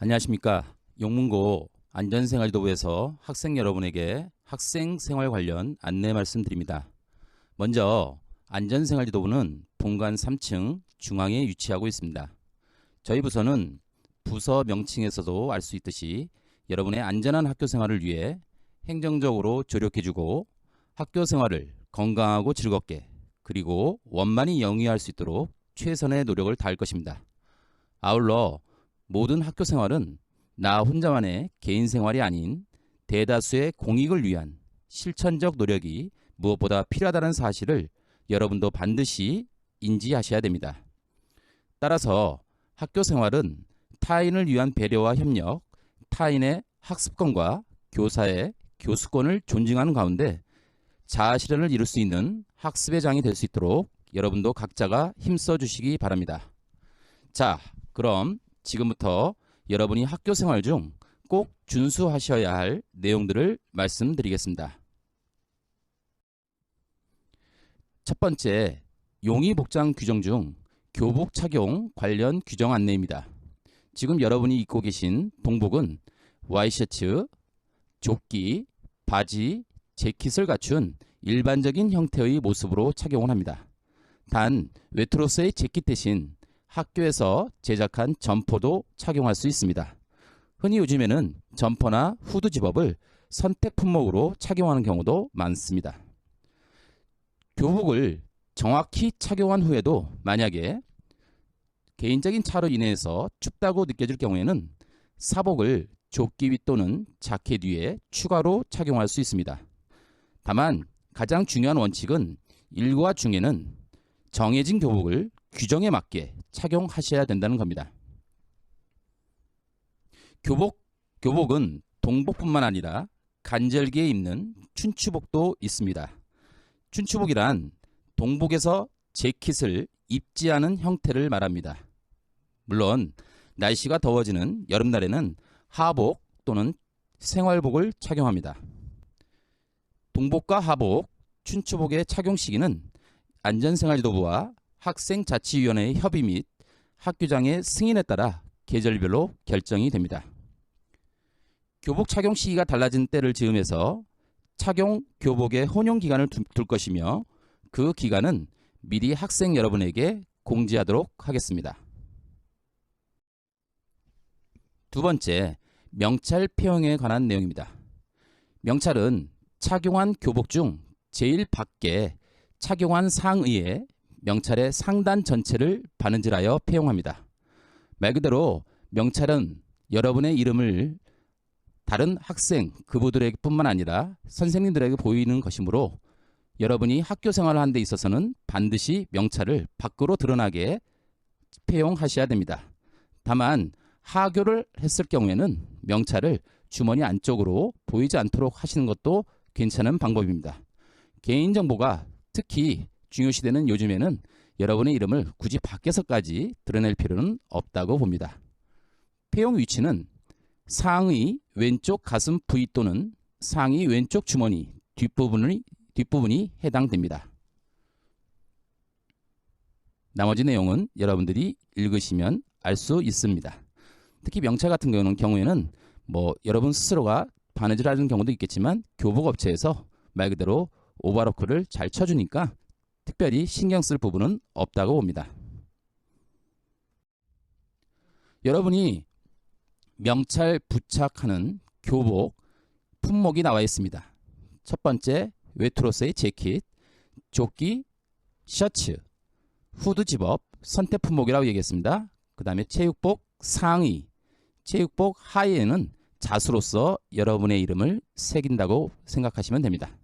안녕하십니까. 용문고 안전생활지도부에서 학생 여러분에게 학생생활 관련 안내 말씀드립니다. 먼저 안전생활지도부는 본관 3층 중앙에 위치하고 있습니다. 저희 부서는 부서 명칭에서도 알 수 있듯이 여러분의 안전한 학교생활을 위해 행정적으로 조력해주고 학교생활을 건강하고 즐겁게 그리고 원만히 영위할 수 있도록 최선의 노력을 다할 것입니다. 아울러 모든 학교생활은 나 혼자만의 개인생활이 아닌 대다수의 공익을 위한 실천적 노력이 무엇보다 필요하다는 사실을 여러분도 반드시 인지하셔야 됩니다. 따라서 학교생활은 타인을 위한 배려와 협력, 타인의 학습권과 교사의 교수권을 존중하는 가운데 자아실현을 이룰 수 있는 학습의 장이 될 수 있도록 여러분도 각자가 힘써 주시기 바랍니다. 자, 그럼 지금부터 여러분이 학교생활 중 꼭 준수하셔야 할 내용들을 말씀드리겠습니다. 첫 번째, 용의 복장 규정 중 교복 착용 관련 규정 안내입니다. 지금 여러분이 입고 계신 동복은 와이셔츠, 조끼, 바지, 재킷을 갖춘 일반적인 형태의 모습으로 착용을 합니다. 단 웨트로스의 재킷 대신 학교에서 제작한 점퍼도 착용할 수 있습니다. 흔히 요즘에는 점퍼나 후드 집업을 선택 품목으로 착용하는 경우도 많습니다. 교복을 정확히 착용한 후에도 만약에 개인적인 차로 인해서 춥다고 느껴질 경우에는 사복을 조끼 위 또는 자켓 위에 추가로 착용할 수 있습니다. 다만 가장 중요한 원칙은 일과 중에는 정해진 교복을 규정에 맞게 착용하셔야 된다는 겁니다. 교복은 동복뿐만 아니라 간절기에 입는 춘추복도 있습니다. 춘추복이란 동복에서 재킷을 입지 않은 형태를 말합니다. 물론 날씨가 더워지는 여름날에는 하복 또는 생활복을 착용합니다. 동복과 하복, 춘추복의 착용 시기는 안전생활지도부와 학생자치위원회의 협의 및 학교장의 승인에 따라 계절별로 결정이 됩니다. 교복 착용 시기가 달라진 때를 즈음해서 착용 교복의 혼용 기간을 둘 것이며 그 기간은 미리 학생 여러분에게 공지하도록 하겠습니다. 두 번째, 명찰 폐용에 관한 내용입니다. 명찰은 착용한 교복 중 제일 밖에 착용한 상의에 명찰의 상단 전체를 바느질하여 폐용합니다. 말 그대로 명찰은 여러분의 이름을 다른 학생 그부들에게 뿐만 아니라 선생님들에게 보이는 것이므로 여러분이 학교 생활을 하는 데 있어서는 반드시 명찰을 밖으로 드러나게 폐용하셔야 됩니다. 다만 하교를 했을 경우에는 명찰을 주머니 안쪽으로 보이지 않도록 하시는 것도 괜찮은 방법입니다. 개인정보가 특히 중요시되는 요즘에는 여러분의 이름을 굳이 밖에서까지 드러낼 필요는 없다고 봅니다. 폐용 위치는 상의 왼쪽 가슴 부위 또는 상의 왼쪽 주머니 뒷부분이 해당됩니다. 나머지 내용은 여러분들이 읽으시면 알 수 있습니다. 특히 명찰 같은 경우에는 여러분 스스로가 바느질하는 경우도 있겠지만 교복업체에서 말 그대로 오버로크를 잘 쳐주니까 특별히 신경 쓸 부분은 없다고 봅니다. 여러분이 명찰 부착하는 교복 품목이 나와 있습니다. 첫 번째, 웨트로스의 재킷, 조끼, 셔츠, 후드 집업, 선택 품목이라고 얘기했습니다. 그 다음에 체육복 상의, 체육복 하의에는 자수로서 여러분의 이름을 새긴다고 생각하시면 됩니다.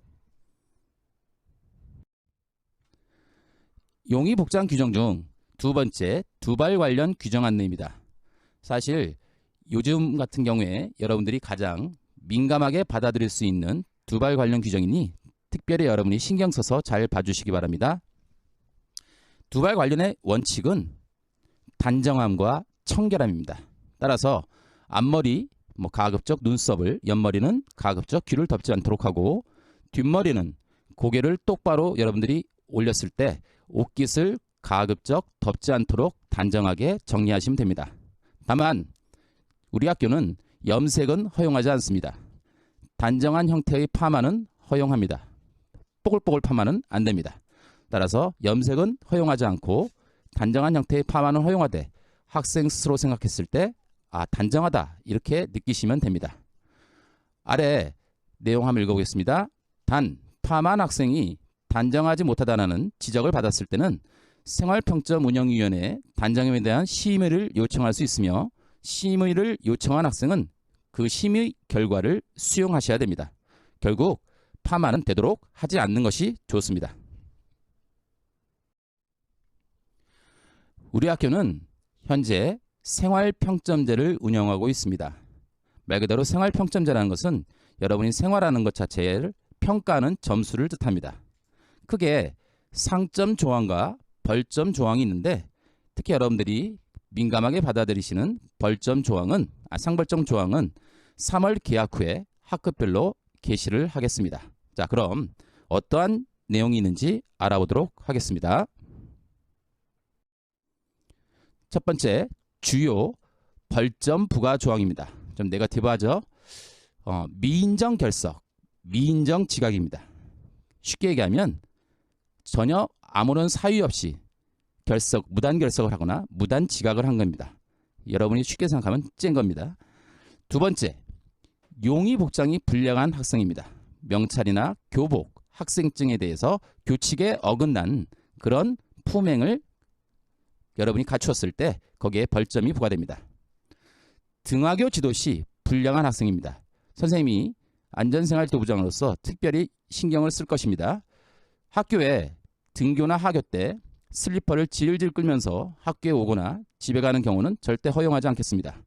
용의 복장 규정 중 두 번째, 두발 관련 규정 안내입니다. 사실 요즘 같은 경우에 여러분들이 가장 민감하게 받아들일 수 있는 두발 관련 규정이니 특별히 여러분이 신경 써서 잘 봐주시기 바랍니다. 두발 관련의 원칙은 단정함과 청결함입니다. 따라서 앞머리, 가급적 눈썹을, 옆머리는 가급적 귀를 덮지 않도록 하고 뒷머리는 고개를 똑바로 여러분들이 올렸을 때 옷깃을 가급적 덮지 않도록 단정하게 정리하시면 됩니다. 다만 우리 학교는 염색은 허용하지 않습니다. 단정한 형태의 파마는 허용합니다. 뽀글뽀글 파마는 안 됩니다. 따라서 염색은 허용하지 않고 단정한 형태의 파마는 허용하되 학생 스스로 생각했을 때 단정하다 이렇게 느끼시면 됩니다. 아래 내용 한번 읽어보겠습니다. 단, 파마한 학생이 단정하지 못하다는 지적을 받았을 때는 생활평점운영위원회에 단정함에 대한 심의를 요청할 수 있으며 심의를 요청한 학생은 그 심의 결과를 수용하셔야 됩니다. 결국 파마는 되도록 하지 않는 것이 좋습니다. 우리 학교는 현재 생활평점제를 운영하고 있습니다. 말 그대로 생활평점제라는 것은 여러분이 생활하는 것 자체를 평가하는 점수를 뜻합니다. 크게 상점 조항과 벌점 조항이 있는데 특히 여러분들이 민감하게 받아들이시는 상벌점 조항은 3월 개학 후에 학급별로 게시를 하겠습니다. 자, 그럼 어떠한 내용이 있는지 알아보도록 하겠습니다. 첫 번째, 주요 벌점 부과 조항입니다. 좀 네거티브하죠? 미인정 결석, 미인정 지각입니다. 쉽게 얘기하면 전혀 아무런 사유 없이 무단 결석을 하거나 무단 지각을 한 겁니다. 여러분이 쉽게 생각하면 짠 겁니다. 두 번째, 용의 복장이 불량한 학생입니다. 명찰이나 교복, 학생증에 대해서 규칙에 어긋난 그런 품행을 여러분이 갖추었을 때 거기에 벌점이 부과됩니다. 등하교 지도 시 불량한 학생입니다. 선생님이 안전생활도부장으로서 특별히 신경을 쓸 것입니다. 학교에 등교나 하교 때 슬리퍼를 질질 끌면서 학교에 오거나 집에 가는 경우는 절대 허용하지 않겠습니다.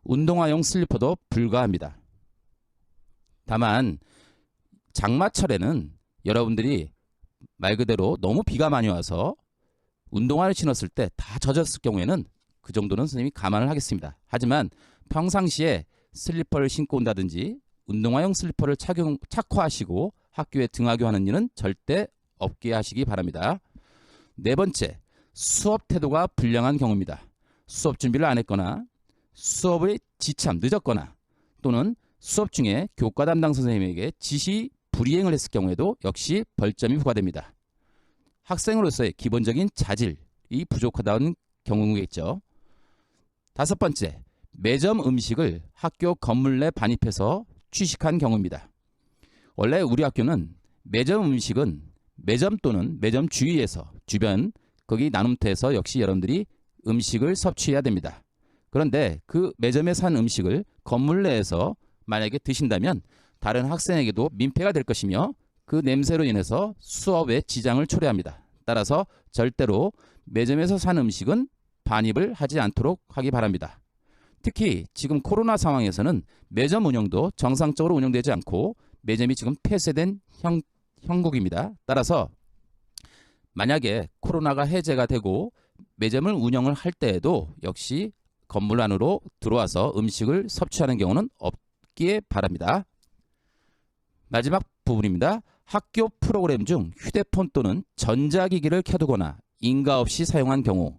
운동화용 슬리퍼도 불가합니다. 다만 장마철에는 여러분들이 말 그대로 너무 비가 많이 와서 운동화를 신었을 때 다 젖었을 경우에는 그 정도는 선생님이 감안을 하겠습니다. 하지만 평상시에 슬리퍼를 신고 온다든지 운동화용 슬리퍼를 착화하시고 학교에 등하교하는 일은 절대 없게 하시기 바랍니다. 네 번째, 수업 태도가 불량한 경우입니다. 수업 준비를 안 했거나 수업의 지참 늦었거나 또는 수업 중에 교과 담당 선생님에게 지시 불이행을 했을 경우에도 역시 벌점이 부과됩니다. 학생으로서의 기본적인 자질이 부족하다는 경우겠죠. 다섯 번째, 매점 음식을 학교 건물 내 반입해서 취식한 경우입니다. 원래 우리 학교는 매점 음식은 매점 또는 매점 주위에서 주변 거기 나눔터에서 역시 여러분들이 음식을 섭취해야 됩니다. 그런데 그 매점에 산 음식을 건물 내에서 만약에 드신다면 다른 학생에게도 민폐가 될 것이며 그 냄새로 인해서 수업에 지장을 초래합니다. 따라서 절대로 매점에서 산 음식은 반입을 하지 않도록 하기 바랍니다. 특히 지금 코로나 상황에서는 매점 운영도 정상적으로 운영되지 않고 매점이 지금 폐쇄된 형국입니다. 따라서 만약에 코로나가 해제가 되고 매점을 운영을 할 때에도 역시 건물 안으로 들어와서 음식을 섭취하는 경우는 없기에 바랍니다. 마지막 부분입니다. 학교 프로그램 중 휴대폰 또는 전자기기를 켜두거나 인가 없이 사용한 경우,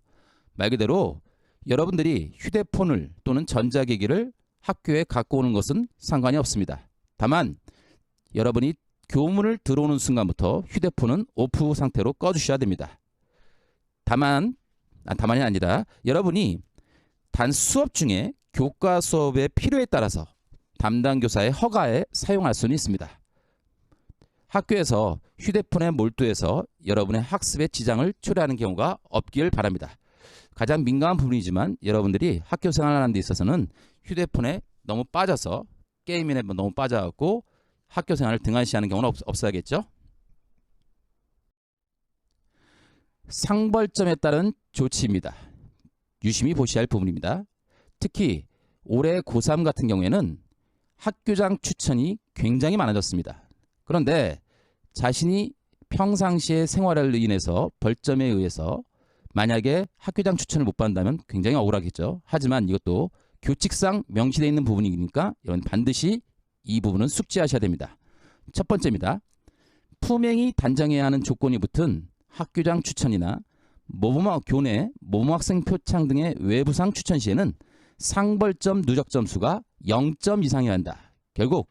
말 그대로 여러분들이 휴대폰을 또는 전자기기를 학교에 갖고 오는 것은 상관이 없습니다. 다만 여러분이 교문을 들어오는 순간부터 휴대폰은 오프 상태로 꺼주셔야 됩니다. 다만이 아니라 여러분이 단 수업 중에 교과 수업의 필요에 따라서 담당 교사의 허가에 사용할 수는 있습니다. 학교에서 휴대폰에 몰두해서 여러분의 학습에 지장을 초래하는 경우가 없기를 바랍니다. 가장 민감한 부분이지만 여러분들이 학교 생활하는 데 있어서는 휴대폰에 너무 빠져서 게임에 너무 빠져갖고 학교 생활을 등한시하는 경우는 없어야겠죠. 상벌점에 따른 조치입니다. 유심히 보셔야 할 부분입니다. 특히 올해 고3 같은 경우에는 학교장 추천이 굉장히 많아졌습니다. 그런데 자신이 평상시의 생활을 인해서 벌점에 의해서 만약에 학교장 추천을 못 받는다면 굉장히 억울하겠죠. 하지만 이것도 교칙상 명시되어 있는 부분이니까 여러분 반드시 이 부분은 숙지하셔야 됩니다. 첫 번째입니다. 품행이 단정해야 하는 조건이 붙은 학교장 추천이나 모범 교내 모범학생 표창 등의 외부상 추천 시에는 상벌점 누적 점수가 0점 이상이어야 한다. 결국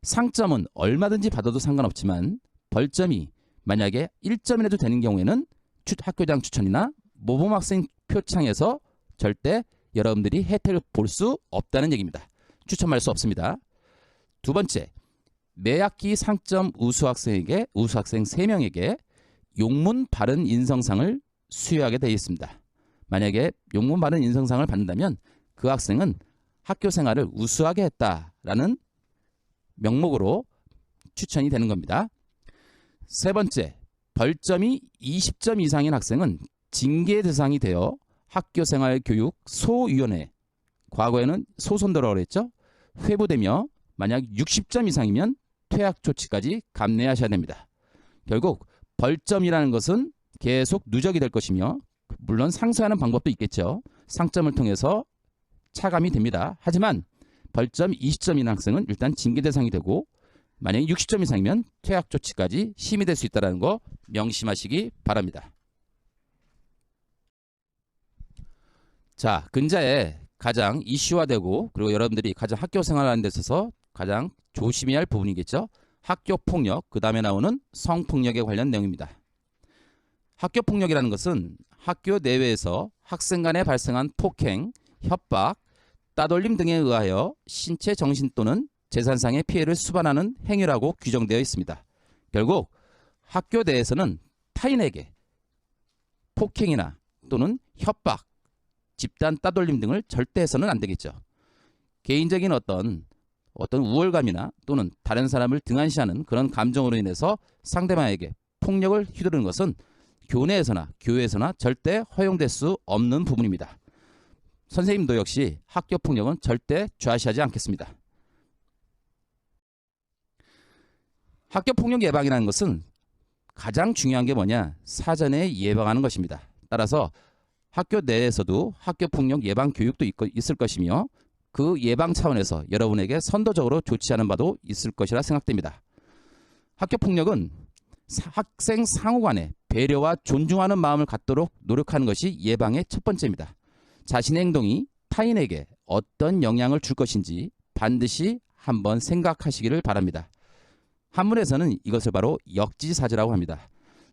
상점은 얼마든지 받아도 상관없지만 벌점이 만약에 1점이라도 되는 경우에는 학교장 추천이나 모범학생 표창에서 절대 여러분들이 혜택을 볼 수 없다는 얘기입니다. 추천할 수 없습니다. 두 번째, 매 학기 상점 우수학생 3명에게 용문 바른 인성상을 수여하게 되어 있습니다. 만약에 용문 바른 인성상을 받는다면 그 학생은 학교 생활을 우수하게 했다라는 명목으로 추천이 되는 겁니다. 세 번째, 벌점이 20점 이상인 학생은 징계 대상이 되어 학교생활교육 소위원회, 과거에는 소선도라고 그랬죠. 회부되며 만약 60점 이상이면 퇴학 조치까지 감내하셔야 됩니다. 결국 벌점이라는 것은 계속 누적이 될 것이며 물론 상쇄하는 방법도 있겠죠. 상점을 통해서 차감이 됩니다. 하지만 벌점 20점인 학생은 일단 징계 대상이 되고 만약에 60점 이상이면 퇴학 조치까지 심의될 수 있다는 거 명심하시기 바랍니다. 자, 근자에 가장 이슈화되고 그리고 여러분들이 가장 학교 생활하는 데 있어서 가장 조심해야 할 부분이겠죠. 학교폭력, 그 다음에 나오는 성폭력에 관련 내용입니다. 학교폭력이라는 것은 학교 내외에서 학생 간에 발생한 폭행, 협박, 따돌림 등에 의하여 신체, 정신 또는 재산상의 피해를 수반하는 행위라고 규정되어 있습니다. 결국 학교 내에서는 타인에게 폭행이나 또는 협박, 집단 따돌림 등을 절대 해서는 안 되겠죠. 개인적인 어떤 우월감이나 또는 다른 사람을 등한시하는 그런 감정으로 인해서 상대방에게 폭력을 휘두르는 것은 교내에서나 교회에서나 절대 허용될 수 없는 부분입니다. 선생님도 역시 학교 폭력은 절대 좌시하지 않겠습니다. 학교 폭력 예방이라는 것은 가장 중요한 게 뭐냐? 사전에 예방하는 것입니다. 따라서 학교 내에서도 학교 폭력 예방 교육도 있을 것이며 그 예방 차원에서 여러분에게 선도적으로 조치하는 바도 있을 것이라 생각됩니다. 학교 폭력은 학생 상호 간에 배려와 존중하는 마음을 갖도록 노력하는 것이 예방의 첫 번째입니다. 자신의 행동이 타인에게 어떤 영향을 줄 것인지 반드시 한번 생각하시기를 바랍니다. 한문에서는 이것을 바로 역지사지라고 합니다.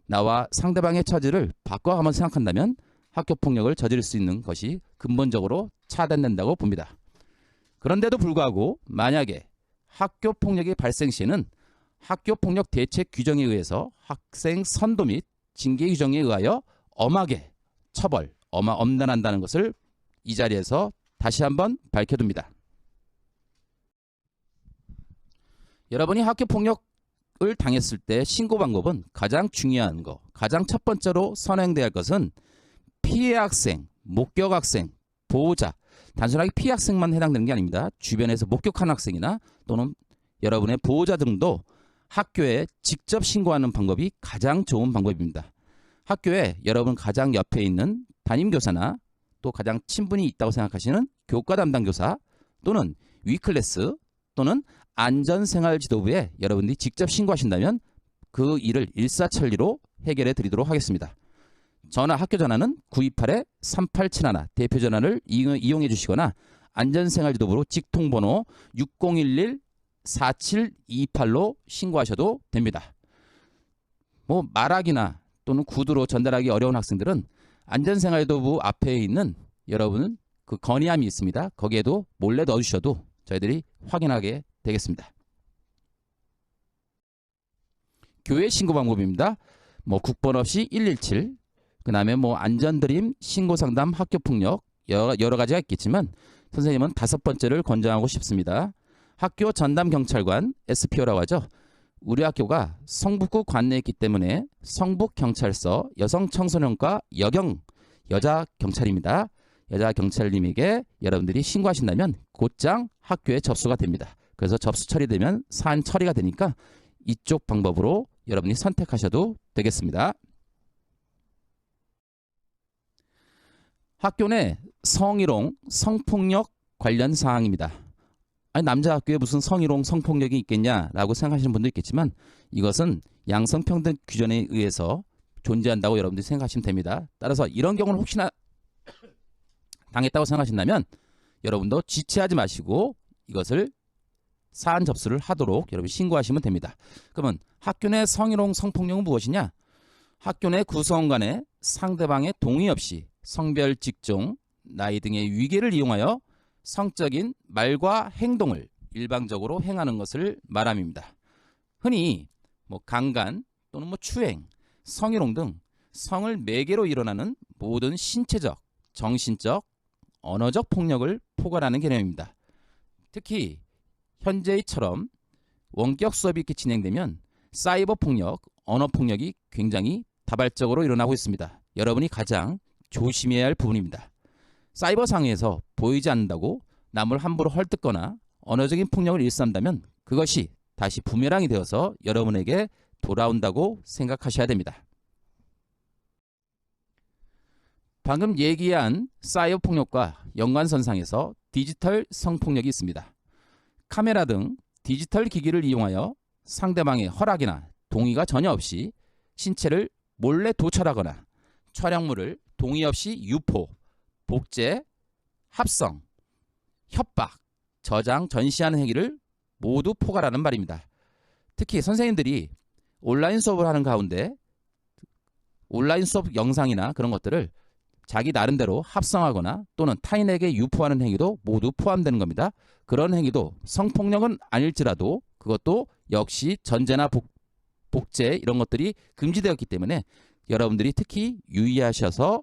나와 상대방의 처지를 바꿔 한번 생각한다면 학교폭력을 저지를 수 있는 것이 근본적으로 차단된다고 봅니다. 그런데도 불구하고 만약에 학교폭력이 발생 시에는 학교폭력 대책 규정에 의해서 학생 선도 및 징계 규정에 의하여 엄하게 처벌, 엄단한다는 것을 이 자리에서 다시 한번 밝혀둡니다. 여러분이 학교폭력을 당했을 때 신고 방법은 가장 중요한 거, 가장 첫 번째로 선행돼야 할 것은 피해 학생, 목격 학생, 보호자, 단순하게 피해 학생만 해당되는 게 아닙니다. 주변에서 목격한 학생이나 또는 여러분의 보호자 등도 학교에 직접 신고하는 방법이 가장 좋은 방법입니다. 학교에 여러분 가장 옆에 있는 담임교사나 또 가장 친분이 있다고 생각하시는 교과 담당 교사 또는 위클래스 또는 안전생활지도부에 여러분들이 직접 신고하신다면 그 일을 일사천리로 해결해 드리도록 하겠습니다. 학교 전화는 928-3871 대표 전화를 이용해 주시거나 안전생활지도부로 직통번호 6011-4728로 신고하셔도 됩니다. 말하기나 또는 구두로 전달하기 어려운 학생들은 안전생활지도부 앞에 있는 여러분은 그 건의함이 있습니다. 거기에도 몰래 넣어주셔도 저희들이 확인하게 되겠습니다. 교회 신고 방법입니다. 국번 없이 117, 그 다음에 안전드림, 신고상담, 학교폭력 여러 가지가 있겠지만 선생님은 5번째를 권장하고 싶습니다. 학교 전담경찰관, SPO라고 하죠. 우리 학교가 성북구 관내에 있기 때문에 성북경찰서 여성청소년과 여자경찰입니다. 여자경찰님에게 여러분들이 신고하신다면 곧장 학교에 접수가 됩니다. 그래서 접수 처리되면 사안 처리가 되니까 이쪽 방법으로 여러분이 선택하셔도 되겠습니다. 학교 내 성희롱, 성폭력 관련 사항입니다. 아니, 남자 학교에 무슨 성희롱, 성폭력이 있겠냐라고 생각하시는 분도 있겠지만 이것은 양성평등 규정에 의해서 존재한다고 여러분들이 생각하시면 됩니다. 따라서 이런 경우는 혹시나 당했다고 생각하신다면 여러분도 지체하지 마시고 이것을 사안 접수를 하도록 여러분 신고하시면 됩니다. 그러면 학교 내 성희롱 성폭력은 무엇이냐? 학교 내 구성원 간에 상대방의 동의 없이 성별, 직종, 나이 등의 위계를 이용하여 성적인 말과 행동을 일방적으로 행하는 것을 말함입니다. 흔히 강간 또는 추행, 성희롱 등 성을 매개로 일어나는 모든 신체적, 정신적, 언어적 폭력을 포괄하는 개념입니다. 특히 현재처럼 원격 수업이 이렇게 진행되면 사이버 폭력, 언어 폭력이 굉장히 다발적으로 일어나고 있습니다. 여러분이 가장 조심해야 할 부분입니다. 사이버 상에서 보이지 않는다고 남을 함부로 헐뜯거나 언어적인 폭력을 일삼다면 그것이 다시 부메랑이 되어서 여러분에게 돌아온다고 생각하셔야 됩니다. 방금 얘기한 사이버 폭력과 연관선상에서 디지털 성폭력이 있습니다. 카메라 등 디지털 기기를 이용하여 상대방의 허락이나 동의가 전혀 없이 신체를 몰래 도촬하거나 촬영물을 동의 없이 유포, 복제, 합성, 협박, 저장, 전시하는 행위를 모두 포괄하는 말입니다. 특히 선생님들이 온라인 수업을 하는 가운데 온라인 수업 영상이나 그런 것들을 자기 나름대로 합성하거나 또는 타인에게 유포하는 행위도 모두 포함되는 겁니다. 그런 행위도 성폭력은 아닐지라도 그것도 역시 전제나 복제 이런 것들이 금지되었기 때문에 여러분들이 특히 유의하셔서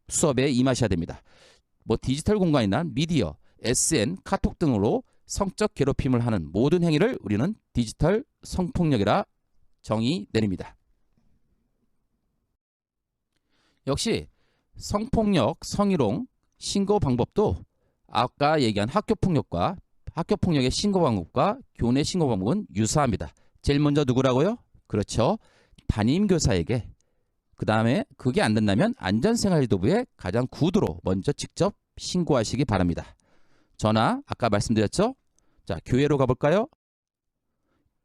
수업에 임하셔야 됩니다. 디지털 공간이나 미디어, SN, 카톡 등으로 성적 괴롭힘을 하는 모든 행위를 우리는 디지털 성폭력이라 정의 내립니다. 역시 성폭력, 성희롱 신고 방법도 아까 얘기한 학교폭력의 신고 방법과 교내 신고 방법은 유사합니다. 제일 먼저 누구라고요? 그렇죠. 담임교사에게, 그 다음에 그게 안 된다면 안전생활지도부에 가장 구두로 먼저 직접 신고하시기 바랍니다. 전화 아까 말씀드렸죠? 자, 교회로 가볼까요?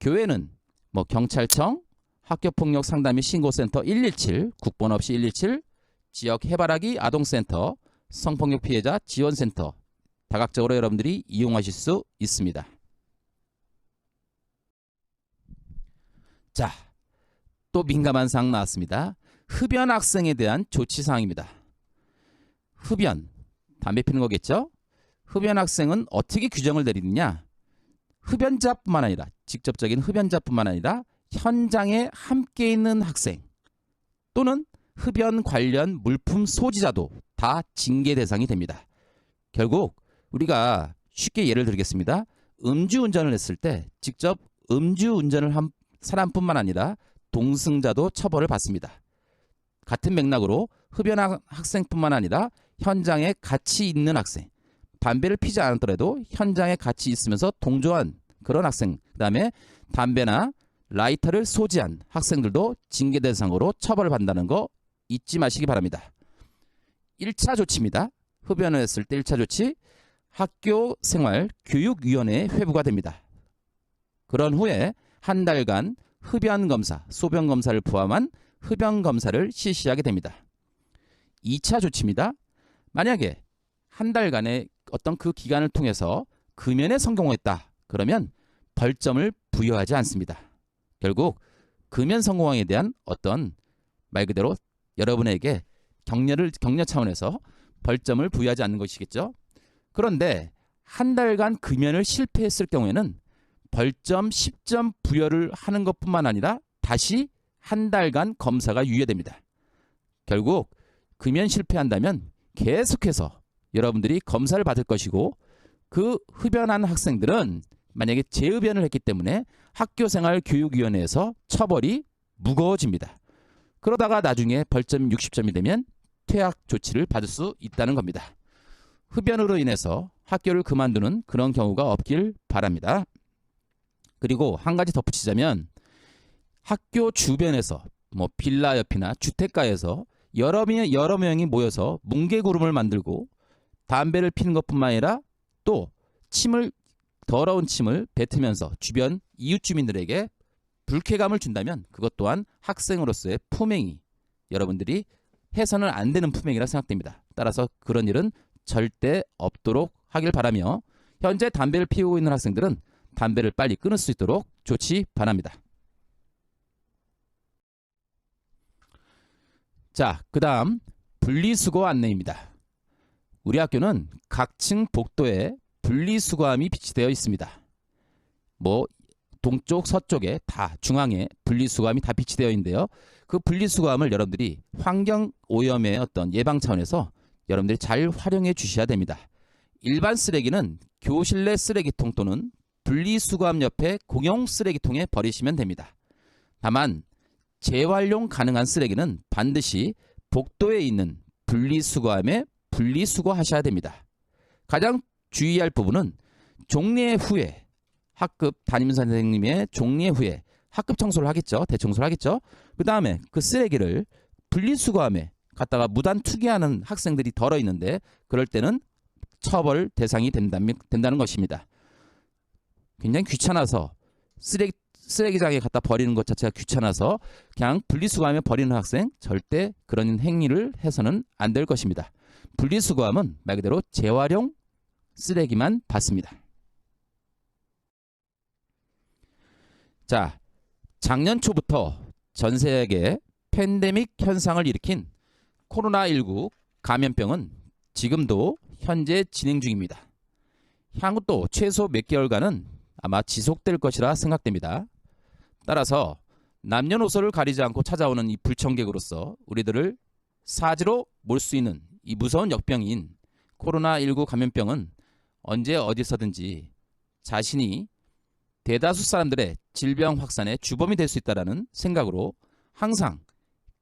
교회는 경찰청, 학교폭력 상담 및 신고센터 117, 국번 없이 117, 지역 해바라기 아동센터, 성폭력 피해자 지원센터 다각적으로 여러분들이 이용하실 수 있습니다. 자, 또 민감한 사항 나왔습니다. 흡연 학생에 대한 조치사항입니다. 흡연, 담배 피는 거겠죠? 흡연 학생은 어떻게 규정을 내리느냐? 흡연자뿐만 아니라 직접적인 흡연자뿐만 아니라 현장에 함께 있는 학생 또는 흡연 관련 물품 소지자도 다 징계 대상이 됩니다. 결국 우리가 쉽게 예를 들겠습니다. 음주운전을 했을 때 직접 음주운전을 한 사람뿐만 아니라 동승자도 처벌을 받습니다. 같은 맥락으로 흡연 학생뿐만 아니라 현장에 같이 있는 학생, 담배를 피지 않았더라도 현장에 같이 있으면서 동조한 그런 학생, 그 다음에 담배나 라이터를 소지한 학생들도 징계 대상으로 처벌을 받는다는 거 잊지 마시기 바랍니다. 1차 조치입니다. 흡연을 했을 때 1차 조치, 학교생활교육위원회에 회부가 됩니다. 그런 후에 한 달간 흡연검사, 소변검사를 포함한 흡연검사를 실시하게 됩니다. 2차 조치입니다. 만약에 한 달간의 어떤 그 기간을 통해서 금연에 성공했다. 그러면 벌점을 부여하지 않습니다. 결국 금연 성공에 대한 어떤 말 그대로 여러분에게 격려 차원에서 벌점을 부여하지 않는 것이겠죠. 그런데 한 달간 금연을 실패했을 경우에는 벌점 10점 부여를 하는 것뿐만 아니라 다시 한 달간 검사가 유예됩니다. 결국 금연 실패한다면 계속해서 여러분들이 검사를 받을 것이고 그 흡연한 학생들은 만약에 재흡연을 했기 때문에 학교생활교육위원회에서 처벌이 무거워집니다. 그러다가 나중에 벌점 60점이 되면 퇴학 조치를 받을 수 있다는 겁니다. 흡연으로 인해서 학교를 그만두는 그런 경우가 없길 바랍니다. 그리고 한 가지 덧붙이자면 학교 주변에서 빌라 옆이나 주택가에서 여러 명이 모여서 뭉게구름을 만들고 담배를 피는 것뿐만 아니라 또 더러운 침을 뱉으면서 주변 이웃 주민들에게 불쾌감을 준다면 그것 또한 학생으로서의 품행이 여러분들이 해서는 안 되는 품행이라 생각됩니다. 따라서 그런 일은 절대 없도록 하길 바라며 현재 담배를 피우고 있는 학생들은 담배를 빨리 끊을 수 있도록 조치 바랍니다. 자, 그 다음 분리수거 안내입니다. 우리 학교는 각 층 복도에 분리수거함이 비치되어 있습니다. 뭐 동쪽, 서쪽에 다 중앙에 분리수거함이 다 비치되어 있는데요. 그 분리수거함을 여러분들이 환경오염의 어떤 예방 차원에서 여러분들이 잘 활용해 주셔야 됩니다. 일반 쓰레기는 교실 내 쓰레기통 또는 분리수거함 옆에 공용 쓰레기통에 버리시면 됩니다. 다만 재활용 가능한 쓰레기는 반드시 복도에 있는 분리수거함에 분리수거하셔야 됩니다. 가장 주의할 부분은 종례 후에 학급 담임선생님의 종례 후에 학급 청소를 하겠죠. 대청소를 하겠죠. 그 다음에 그 쓰레기를 분리수거함에 갖다가 무단 투기하는 학생들이 덜어 있는데 그럴 때는 처벌 대상이 된다는 것입니다. 굉장히 귀찮아서 쓰레기장에 갖다 버리는 것 자체가 귀찮아서 그냥 분리수거함에 버리는 학생 절대 그런 행위를 해서는 안 될 것입니다. 분리수거함은 말 그대로 재활용 쓰레기만 받습니다. 자, 작년 초부터 전 세계 팬데믹 현상을 일으킨 코로나19 감염병은 지금도 현재 진행 중입니다. 향후 또 최소 몇 개월간은 아마 지속될 것이라 생각됩니다. 따라서 남녀노소를 가리지 않고 찾아오는 이 불청객으로서 우리들을 사지로 몰 수 있는 이 무서운 역병인 코로나19 감염병은 언제 어디서든지 자신이 대다수 사람들의 질병 확산의 주범이 될 수 있다는 생각으로 항상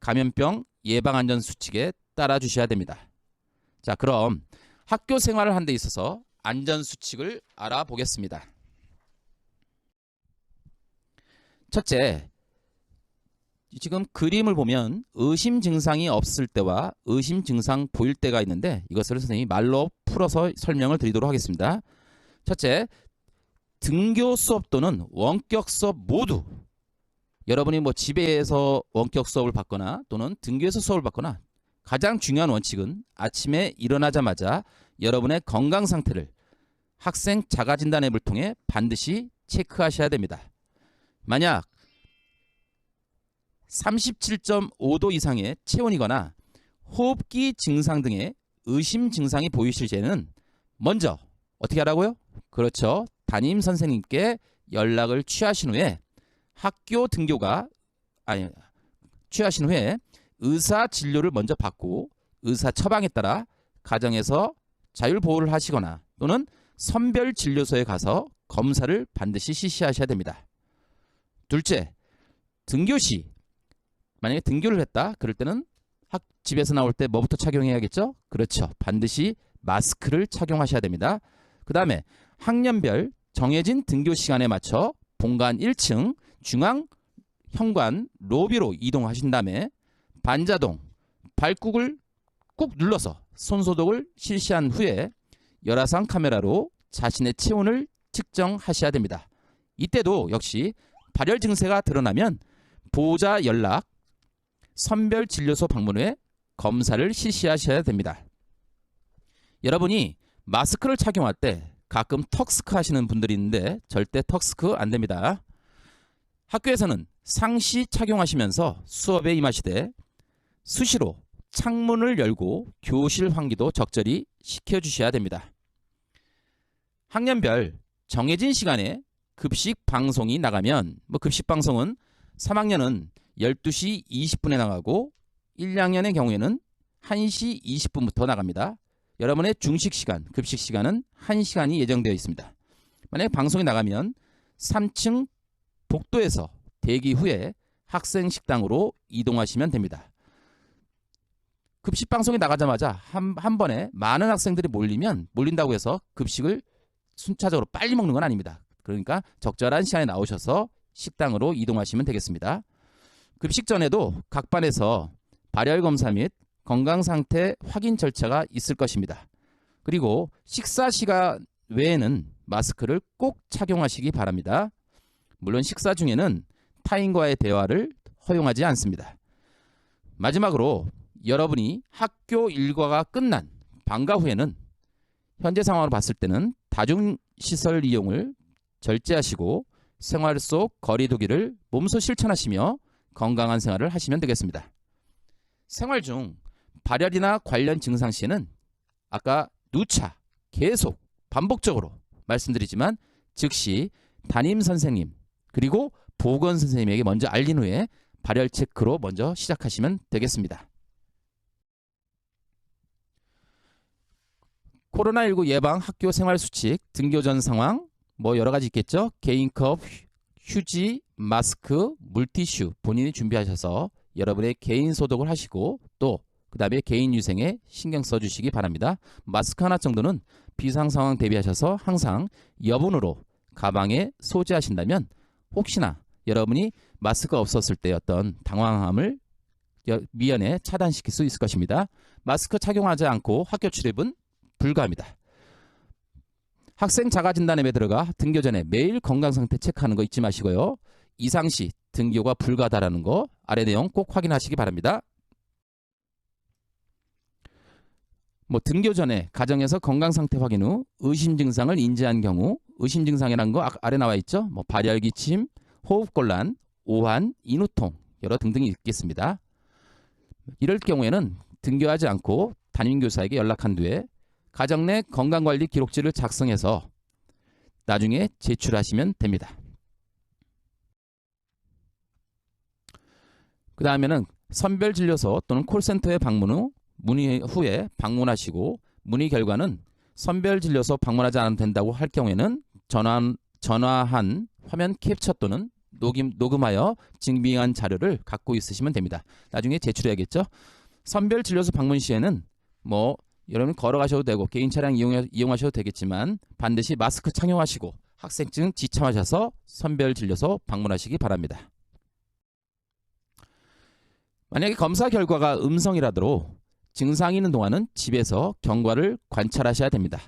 감염병 예방안전수칙에 따라주셔야 됩니다. 자, 그럼 학교 생활을 하는 데 있어서 안전수칙을 알아보겠습니다. 첫째, 지금 그림을 보면 의심 증상이 없을 때와 의심 증상 보일 때가 있는데 이것을 선생님이 말로 풀어서 설명을 드리도록 하겠습니다. 첫째, 등교 수업 또는 원격 수업 모두 여러분이 뭐 집에서 원격 수업을 받거나 또는 등교에서 수업을 받거나 가장 중요한 원칙은 아침에 일어나자마자 여러분의 건강 상태를 학생 자가진단 앱을 통해 반드시 체크하셔야 됩니다. 만약 37.5도 이상의 체온이거나 호흡기 증상 등의 의심 증상이 보이실 때는 먼저 어떻게 하라고요? 그렇죠. 담임 선생님께 연락을 취하신 후에 취하신 후에 의사 진료를 먼저 받고 의사 처방에 따라 가정에서 자율보호를 하시거나 또는 선별진료소에 가서 검사를 반드시 실시하셔야 됩니다. 둘째, 등교 시 만약에 등교를 했다 그럴 때는 집에서 나올 때 뭐부터 착용해야겠죠? 그렇죠. 반드시 마스크를 착용하셔야 됩니다. 그 다음에 학년별 정해진 등교 시간에 맞춰 본관 1층 중앙 현관 로비로 이동하신 다음에 반자동 발꾹을 꾹 눌러서 손소독을 실시한 후에 열화상 카메라로 자신의 체온을 측정하셔야 됩니다. 이때도 역시 발열 증세가 드러나면 보호자 연락, 선별진료소 방문 후에 검사를 실시하셔야 됩니다. 여러분이 마스크를 착용할 때 가끔 턱스크 하시는 분들이 있는데 절대 턱스크 안 됩니다. 학교에서는 상시 착용하시면서 수업에 임하시되 수시로 창문을 열고 교실 환기도 적절히 시켜주셔야 됩니다. 학년별 정해진 시간에 급식 방송이 나가면 급식 방송은 3학년은 12시 20분에 나가고 1, 2학년의 경우에는 1시 20분부터 나갑니다. 여러분의 중식 시간, 급식 시간은 1시간이 예정되어 있습니다. 만약에 방송이 나가면 3층 복도에서 대기 후에 학생 식당으로 이동하시면 됩니다. 급식 방송이 나가자마자 한 번에 많은 학생들이 몰린다고 해서 급식을 순차적으로 빨리 먹는 건 아닙니다. 그러니까 적절한 시간에 나오셔서 식당으로 이동하시면 되겠습니다. 급식 전에도 각 반에서 발열 검사 및 건강상태 확인 절차가 있을 것입니다. 그리고 식사 시간 외에는 마스크를 꼭 착용하시기 바랍니다. 물론 식사 중에는 타인과의 대화를 허용하지 않습니다. 마지막으로 여러분이 학교 일과가 끝난 방과 후에는 현재 상황으로 봤을 때는 다중시설 이용을 절제하시고 생활 속 거리 두기를 몸소 실천하시며 건강한 생활을 하시면 되겠습니다. 생활 중 발열이나 관련 증상 시에는 아까 누차 계속 반복적으로 말씀드리지만 즉시 담임 선생님 그리고 보건 선생님에게 먼저 알린 후에 발열 체크로 먼저 시작하시면 되겠습니다. 코로나19 예방 학교 생활 수칙 등교 전 상황 뭐 여러 가지 있겠죠. 개인컵, 휴지, 마스크, 물티슈 본인이 준비하셔서 여러분의 개인 소독을 하시고 또 그 다음에 개인 위생에 신경 써주시기 바랍니다. 마스크 하나 정도는 비상 상황 대비하셔서 항상 여분으로 가방에 소지하신다면 혹시나 여러분이 마스크가 없었을 때 어떤 당황함을 미연에 차단시킬 수 있을 것입니다. 마스크 착용하지 않고 학교 출입은 불가합니다. 학생 자가진단앱에 들어가 등교 전에 매일 건강상태 체크하는 거 잊지 마시고요. 이상시 등교가 불가하다라는 거 아래 내용 꼭 확인하시기 바랍니다. 등교 전에 가정에서 건강상태 확인 후 의심 증상을 인지한 경우 의심 증상이라는 거 아래 나와 있죠. 발열 기침, 호흡곤란, 오한, 인후통 여러 등등이 있겠습니다. 이럴 경우에는 등교하지 않고 담임교사에게 연락한 뒤에 가정 내 건강관리 기록지를 작성해서 나중에 제출하시면 됩니다. 그 다음에는 선별진료소 또는 콜센터에 문의 후에 방문하시고 문의 결과는 선별진료소 방문하지 않아도 된다고 할 경우에는 전화한 화면 캡처 또는 녹음하여 증빙한 자료를 갖고 있으시면 됩니다. 나중에 제출해야겠죠. 선별진료소 방문 시에는 여러분 걸어가셔도 되고 개인 차량 이용하셔도 되겠지만 반드시 마스크 착용하시고 학생증 지참하셔서 선별진료소 방문하시기 바랍니다. 만약에 검사 결과가 음성이라도 증상이 있는 동안은 집에서 경과를 관찰하셔야 됩니다.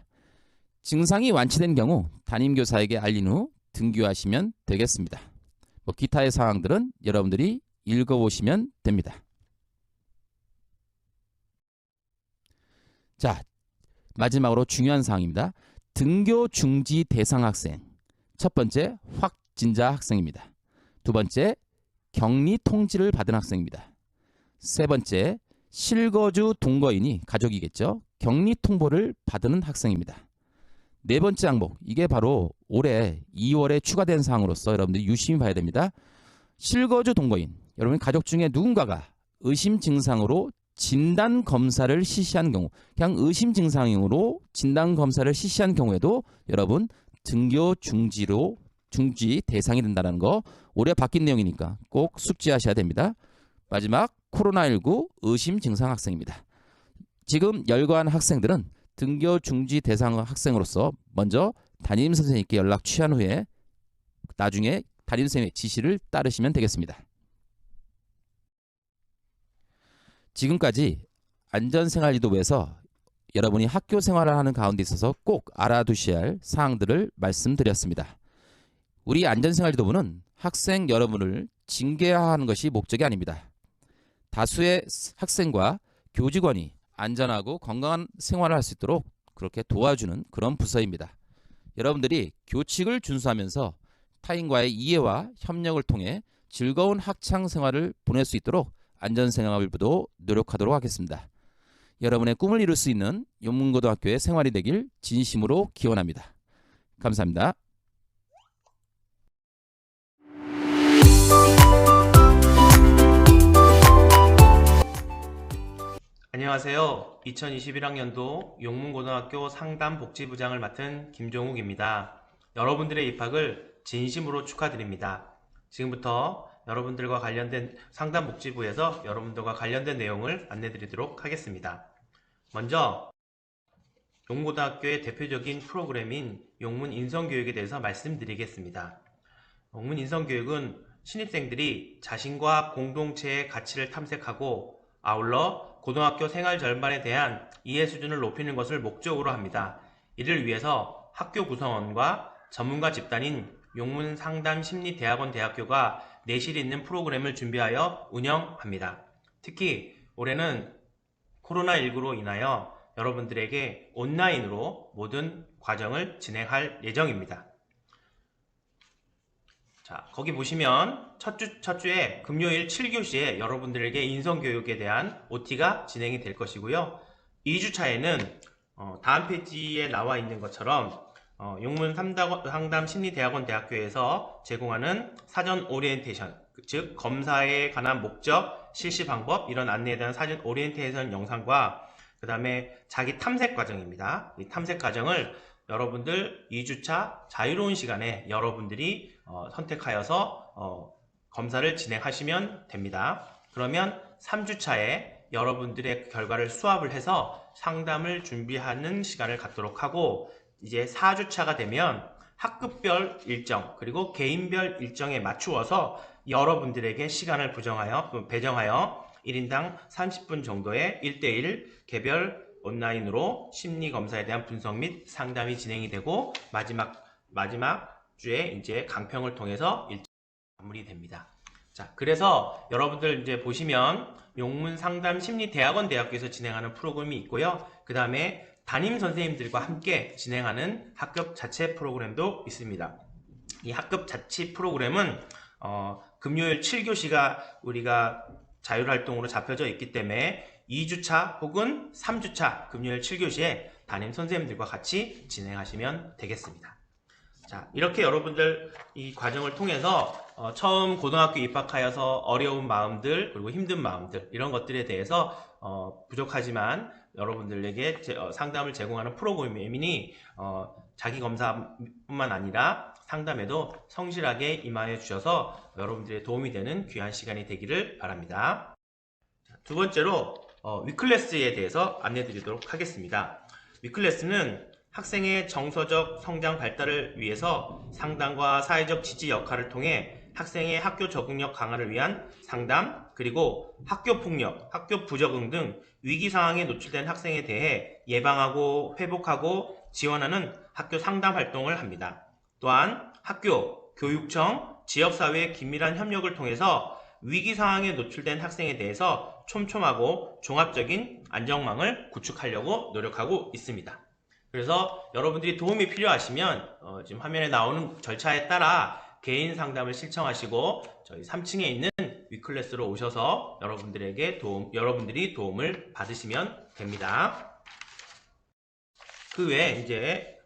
증상이 완치된 경우 담임교사에게 알린 후 등교하시면 되겠습니다. 기타의 사항들은 여러분들이 읽어보시면 됩니다. 자, 마지막으로 중요한 사항입니다. 등교 중지 대상 학생. 첫 번째, 확진자 학생입니다. 두 번째, 격리 통지를 받은 학생입니다. 세 번째, 실거주 동거인이 가족이겠죠. 격리 통보를 받은 학생입니다. 네 번째 항목, 이게 바로 올해 2월에 추가된 사항으로서 여러분들이 유심히 봐야 됩니다. 실거주 동거인, 여러분 가족 중에 누군가가 의심 증상으로 진단 검사를 실시한 경우, 그냥 의심 증상으로 진단 검사를 실시한 경우에도 여러분 등교 중지 대상이 된다는 거 올해 바뀐 내용이니까 꼭 숙지하셔야 됩니다. 마지막 코로나19 의심 증상 학생입니다. 지금 열거한 학생들은 등교 중지 대상 학생으로서 먼저 담임 선생님께 연락 취한 후에 나중에 담임 선생님의 지시를 따르시면 되겠습니다. 지금까지 안전생활지도부에서 여러분이 학교 생활을 하는 가운데 있어서 꼭 알아두셔야 할 사항들을 말씀드렸습니다. 우리 안전생활지도부는 학생 여러분을 징계하는 것이 목적이 아닙니다. 다수의 학생과 교직원이 안전하고 건강한 생활을 할 수 있도록 그렇게 도와주는 그런 부서입니다. 여러분들이 교칙을 준수하면서 타인과의 이해와 협력을 통해 즐거운 학창 생활을 보낼 수 있도록 안전생활부도 노력하도록 하겠습니다. 여러분의 꿈을 이룰 수 있는 용문고등학교의 생활이 되길 진심으로 기원합니다. 감사합니다. 안녕하세요. 2021학년도 용문고등학교 상담복지부장을 맡은 김종욱입니다. 여러분들의 입학을 진심으로 축하드립니다. 지금부터 여러분들과 관련된 상담복지부에서 여러분들과 관련된 내용을 안내드리도록 하겠습니다. 먼저 용문고등학교의 대표적인 프로그램인 용문인성교육에 대해서 말씀드리겠습니다. 용문인성교육은 신입생들이 자신과 공동체의 가치를 탐색하고 아울러 고등학교 생활 전반에 대한 이해 수준을 높이는 것을 목적으로 합니다. 이를 위해서 학교 구성원과 전문가 집단인 용문상담심리대학원 대학교가 내실 있는 프로그램을 준비하여 운영합니다. 특히 올해는 코로나19로 인하여 여러분들에게 온라인으로 모든 과정을 진행할 예정입니다. 자, 거기 보시면 첫 주에 금요일 7교시에 여러분들에게 인성교육에 대한 OT가 진행이 될 것이고요. 2주차에는 다음 페이지에 나와 있는 것처럼 용문 상담 심리대학원 대학교에서 제공하는 사전 오리엔테이션, 즉 검사에 관한 목적, 실시 방법 이런 안내에 대한 사전 오리엔테이션 영상과 그 다음에 자기 탐색 과정입니다. 이 탐색 과정을 여러분들 2주차 자유로운 시간에 여러분들이 선택하여서 검사를 진행하시면 됩니다. 그러면 3주차에 여러분들의 결과를 수합을 해서 상담을 준비하는 시간을 갖도록 하고, 이제 4주차가 되면 학급별 일정 그리고 개인별 일정에 맞추어서 여러분들에게 시간을 배정하여 1인당 30분 정도의 1대1 개별 온라인으로 심리검사에 대한 분석 및 상담이 진행이 되고, 마지막 주에 이제 강평을 통해서 일정이 마무리됩니다. 자, 그래서 여러분들 이제 보시면 용문 상담 심리대학원 대학교에서 진행하는 프로그램이 있고요. 그 다음에 담임 선생님들과 함께 진행하는 학급 자체 프로그램도 있습니다. 이 학급 자체 프로그램은 금요일 7교시가 우리가 자율활동으로 잡혀져 있기 때문에 2주차 혹은 3주차 금요일 7교시에 담임 선생님들과 같이 진행하시면 되겠습니다. 자, 이렇게 여러분들 이 과정을 통해서 처음 고등학교 입학하여서 어려운 마음들 그리고 힘든 마음들 이런 것들에 대해서 부족하지만 여러분들에게 상담을 제공하는 프로그램이니 자기검사뿐만 아니라 상담에도 성실하게 임하여 주셔서 여러분들의 도움이 되는 귀한 시간이 되기를 바랍니다. 두 번째로 위클래스에 대해서 안내 드리도록 하겠습니다. 위클래스는 학생의 정서적 성장 발달을 위해서 상담과 사회적 지지 역할을 통해 학생의 학교 적응력 강화를 위한 상담, 그리고 학교 폭력, 학교 부적응 등 위기 상황에 노출된 학생에 대해 예방하고 회복하고 지원하는 학교 상담 활동을 합니다. 또한 학교, 교육청, 지역사회의 긴밀한 협력을 통해서 위기 상황에 노출된 학생에 대해서 촘촘하고 종합적인 안정망을 구축하려고 노력하고 있습니다. 그래서 여러분들이 도움이 필요하시면 지금 화면에 나오는 절차에 따라 개인 상담을 신청하시고 저희 3층에 있는 위클래스로 오셔서 여러분들이 도움을 받으시면 됩니다. 그 외에 이제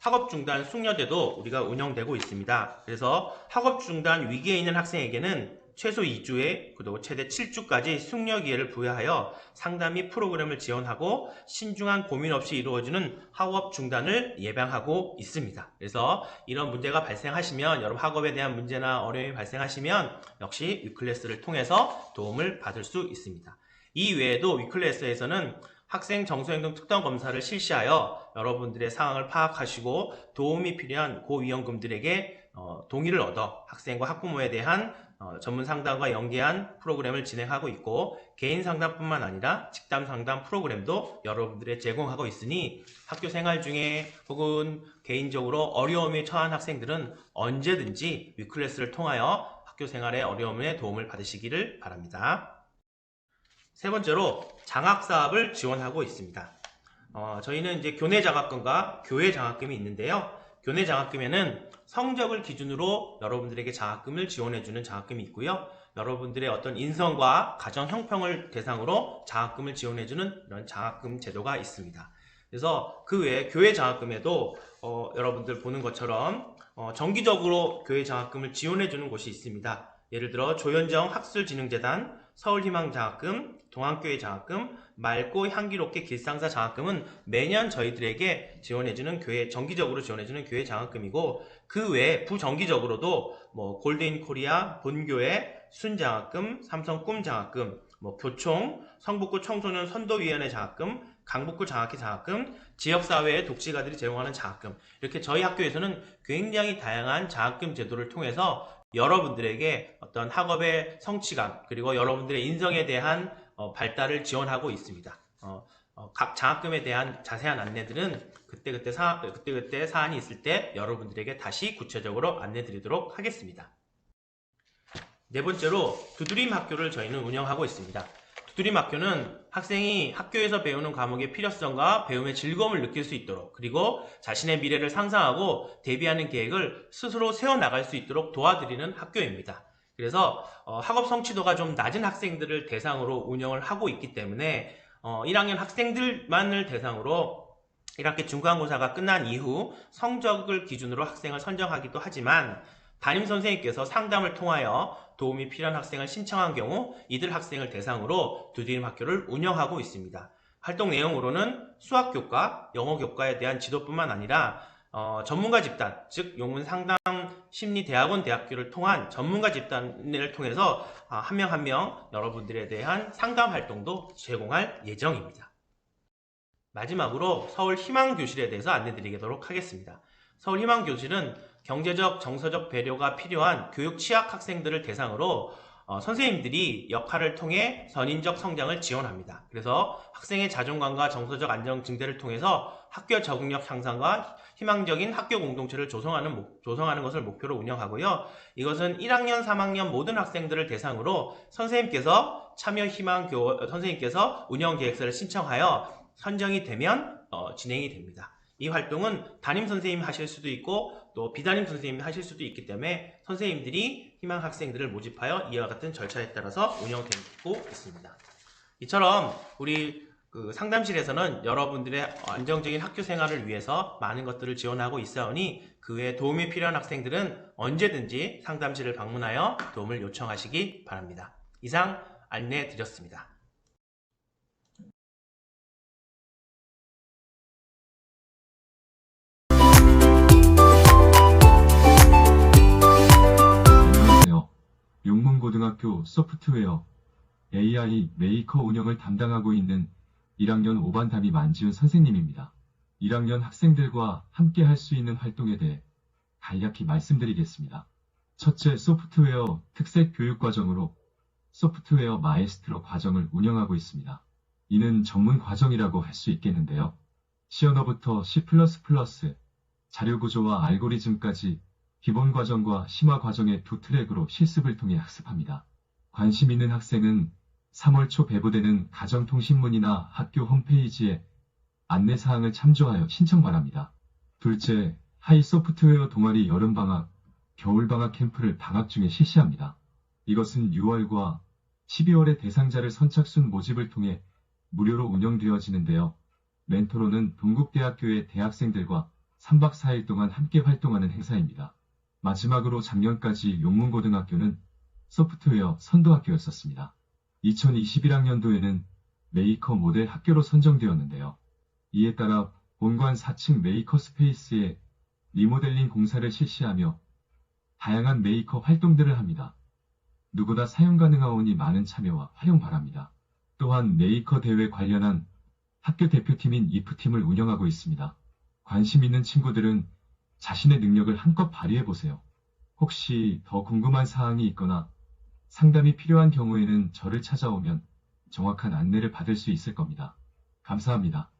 학업 중단 숙려제도 우리가 운영되고 있습니다. 그래서 학업 중단 위기에 있는 학생에게는 최소 2주에 그리고 최대 7주까지 숙려 기회를 부여하여 상담 및 프로그램을 지원하고 신중한 고민 없이 이루어지는 학업 중단을 예방하고 있습니다. 그래서 이런 문제가 발생하시면, 여러분 학업에 대한 문제나 어려움이 발생하시면 역시 위클래스를 통해서 도움을 받을 수 있습니다. 이 외에도 위클래스에서는 학생 정서행동 특정 검사를 실시하여 여러분들의 상황을 파악하시고 도움이 필요한 고위험군들에게 동의를 얻어 학생과 학부모에 대한 전문 상담과 연계한 프로그램을 진행하고 있고, 개인 상담뿐만 아니라 직담 상담 프로그램도 여러분들에 제공하고 있으니 학교 생활 중에 혹은 개인적으로 어려움에 처한 학생들은 언제든지 위클래스를 통하여 학교 생활의 어려움에 도움을 받으시기를 바랍니다. 세 번째로 장학사업을 지원하고 있습니다. 저희는 이제 교내 장학금과 교회 장학금이 있는데요. 교내 장학금에는 성적을 기준으로 여러분들에게 장학금을 지원해주는 장학금이 있고요. 여러분들의 어떤 인성과 가정 형평을 대상으로 장학금을 지원해주는 이런 장학금 제도가 있습니다. 그래서 그 외에 교회 장학금에도 여러분들 보는 것처럼 정기적으로 교회 장학금을 지원해주는 곳이 있습니다. 예를 들어 조현정 학술진흥재단, 서울희망장학금, 동안교회 장학금, 맑고 향기롭게 길상사 장학금은 매년 저희들에게 정기적으로 지원해주는 교회 장학금이고, 그 외에 부정기적으로도 골든코리아, 본교회, 순장학금, 삼성 꿈장학금, 교총, 성북구 청소년 선도위원회 장학금, 강북구 장학회 장학금, 지역사회의 독지가들이 제공하는 장학금, 이렇게 저희 학교에서는 굉장히 다양한 장학금 제도를 통해서 여러분들에게 어떤 학업의 성취감 그리고 여러분들의 인성에 대한 발달을 지원하고 있습니다. 각 장학금에 대한 자세한 안내들은 그때그때 사안이 있을 때 여러분들에게 다시 구체적으로 안내 드리도록 하겠습니다. 네 번째로 두드림 학교를 저희는 운영하고 있습니다. 두드림학교는 학생이 학교에서 배우는 과목의 필요성과 배움의 즐거움을 느낄 수 있도록, 그리고 자신의 미래를 상상하고 대비하는 계획을 스스로 세워나갈 수 있도록 도와드리는 학교입니다. 그래서 학업 성취도가 좀 낮은 학생들을 대상으로 운영을 하고 있기 때문에 1학년 학생들만을 대상으로 1학기 중간고사가 끝난 이후 성적을 기준으로 학생을 선정하기도 하지만, 담임선생님께서 상담을 통하여 도움이 필요한 학생을 신청한 경우 이들 학생을 대상으로 두드림학교를 운영하고 있습니다. 활동 내용으로는 수학교과, 영어교과에 대한 지도뿐만 아니라 전문가 집단, 즉 용문상담 심리대학원 대학교를 통한 전문가 집단을 통해서 한 명 한 명 여러분들에 대한 상담 활동도 제공할 예정입니다. 마지막으로 서울 희망교실에 대해서 안내드리도록 하겠습니다. 서울 희망교실은 경제적, 정서적 배려가 필요한 교육 취약 학생들을 대상으로 선생님들이 역할을 통해 선인적 성장을 지원합니다. 그래서 학생의 자존감과 정서적 안정 증대를 통해서 학교 적응력 향상과 희망적인 학교 공동체를 조성하는 것을 목표로 운영하고요. 이것은 1학년, 3학년 모든 학생들을 대상으로 선생님께서 선생님께서 운영 계획서를 신청하여 선정이 되면 진행이 됩니다. 이 활동은 담임 선생님이 하실 수도 있고 또 비담임 선생님이 하실 수도 있기 때문에 선생님들이 희망 학생들을 모집하여 이와 같은 절차에 따라서 운영되고 있습니다. 이처럼 우리 상담실에서는 여러분들의 안정적인 학교 생활을 위해서 많은 것들을 지원하고 있사오니 그 외에 도움이 필요한 학생들은 언제든지 상담실을 방문하여 도움을 요청하시기 바랍니다. 이상 안내 드렸습니다. 안녕하세요. 용문고등학교 소프트웨어 AI 메이커 운영을 담당하고 있는 1학년 5반 담임 안지훈 선생님입니다. 1학년 학생들과 함께 할 수 있는 활동에 대해 간략히 말씀드리겠습니다. 첫째, 소프트웨어 특색 교육 과정으로 소프트웨어 마에스트로 과정을 운영하고 있습니다. 이는 전문 과정이라고 할 수 있겠는데요. 시언어부터 C++, 자료구조와 알고리즘까지 기본 과정과 심화 과정의 두 트랙으로 실습을 통해 학습합니다. 관심 있는 학생은 3월 초 배부되는 가정통신문이나 학교 홈페이지에 안내사항을 참조하여 신청 바랍니다. 둘째, 하이 소프트웨어 동아리 여름방학, 겨울방학 캠프를 방학 중에 실시합니다. 이것은 6월과 12월에 대상자를 선착순 모집을 통해 무료로 운영되어지는데요. 멘토로는 동국대학교의 대학생들과 3박 4일 동안 함께 활동하는 행사입니다. 마지막으로 작년까지 용문고등학교는 소프트웨어 선도학교였었습니다. 2021학년도에는 메이커 모델 학교로 선정되었는데요. 이에 따라 본관 4층 메이커 스페이스에 리모델링 공사를 실시하며 다양한 메이커 활동들을 합니다. 누구나 사용 가능하오니 많은 참여와 활용 바랍니다. 또한 메이커 대회 관련한 학교 대표팀인 IF팀을 운영하고 있습니다. 관심 있는 친구들은 자신의 능력을 한껏 발휘해보세요. 혹시 더 궁금한 사항이 있거나 상담이 필요한 경우에는 저를 찾아오면 정확한 안내를 받을 수 있을 겁니다. 감사합니다.